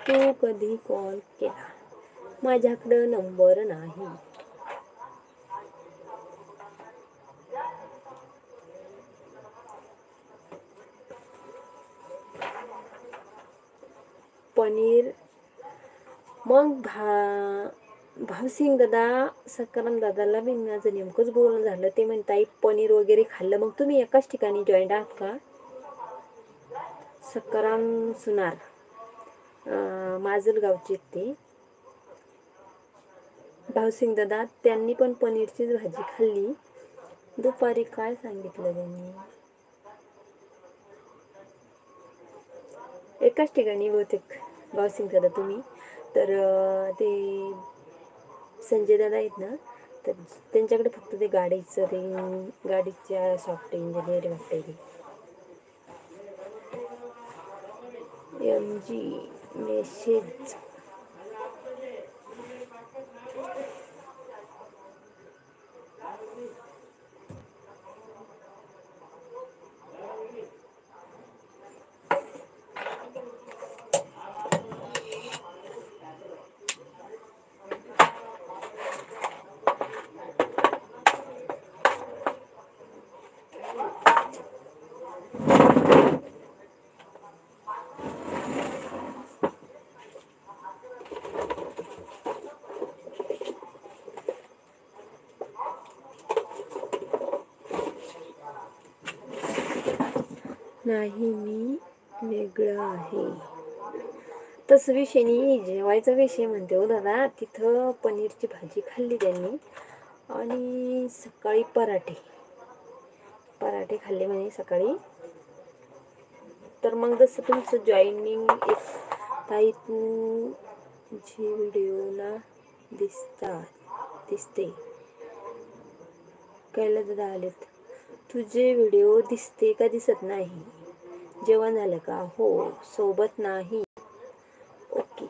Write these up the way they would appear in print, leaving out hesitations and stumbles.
तू कधी कॉल केला? माझ्याकडं नंबर नाही. पनीर मग भावसिंग दादा, सकाराम दादाला मी माझं नेमकंच बोलणं झालं. ते म्हणताय पनीर वगैरे खाल्लं. मग तुम्ही एकाच ठिकाणी जॉईंट आहात का? सकाराम सुनार माजलगावचे ते भावसिंग दादा, त्यांनी पण पनीरचीच भाजी खाल्ली. दुपारी काय सांगितलं त्यांनी? एकाच ठिकाणी बहुतेक भावसिंग दादा तुम्ही. तर ते संजय दादा आहेत ना, तर त्यांच्याकडे फक्त ते गाडीच्या सॉफ्ट इंजिनियर वाटते ते. MG मेसेज नाही, मी वेगळं आहे. तसं विषय नाही, जेवायचा विषय म्हणते हो दादा. तिथं पनीरची भाजी खाल्ली त्यांनी आणि सकाळी पराठे खाल्ले म्हणे सकाळी. तर मग जसं तुमचं जॉईनिंग ताई, तू जी व्हिडिओला दिसते कायला दादा आलेत. तुझे व्हिडिओ दिसते का दिसत नाही? जेवण झालं का? हो, सोबत नाही. ओके.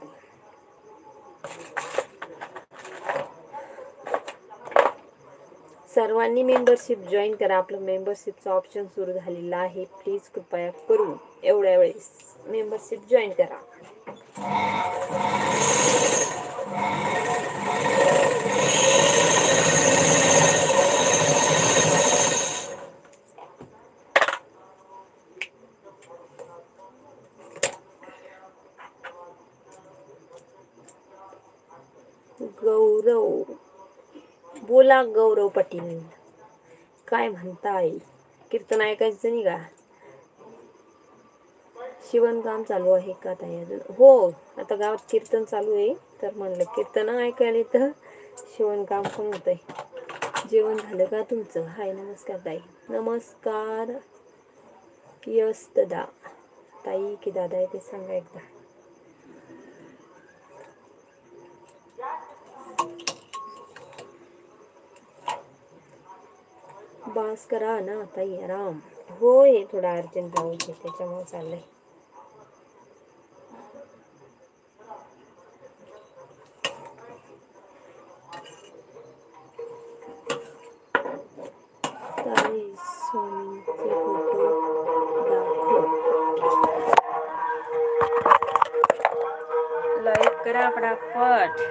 सर्वांनी मेंबरशिप जॉईन करा. आपलं मेंबरशिपचं ऑप्शन सुरू झालेलं आहे. प्लीज कृपया करून एवढ्या वेळेस मेंबरशिप जॉईन करा. गौरव, बोला गौरव पाटील, काय म्हणताय? कीर्तन ऐकायचं नाही का? शिवणकाम चालू आहे का ताई अजून? हो, आता गावात कीर्तन चालू आहे, तर म्हणलं कीर्तन ऐकायला तर शिवणकाम पण होतंय. जेवण झालं का तुमचं? हाय, नमस्कार ताई. नमस्कार. यस दादा. ताई की दादा आहे ते सांगा एकदा. बास करा ना ताई, आराम. होय, थोडा अर्जंट राहू दे, त्याच्यामुळे चाललंय. ताई, स्वामींचे फोटो दाखव. लाईक करा पटापट.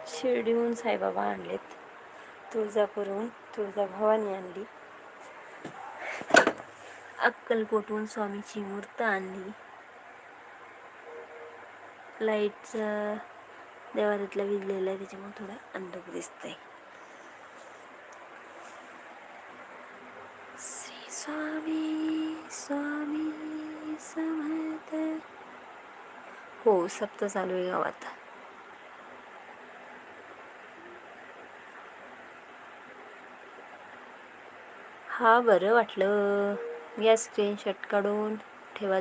शिर्डीहून साईबाबा आणलेत, तुळजापूरहून तुळजाभवानी आणली, अक्कलकोटहून स्वामीची मूर्त आणली. लाईटचं देवाऱ्यातला विजलेला आहे, त्याच्यामुळे थोडा अंधक दिसतंय. श्री स्वामी स्वामी समर्थ. हो, सप्ताह चालू आहे गावात. हा, बरं वाटलं. या स्क्रीनशॉट काढून ठेवा.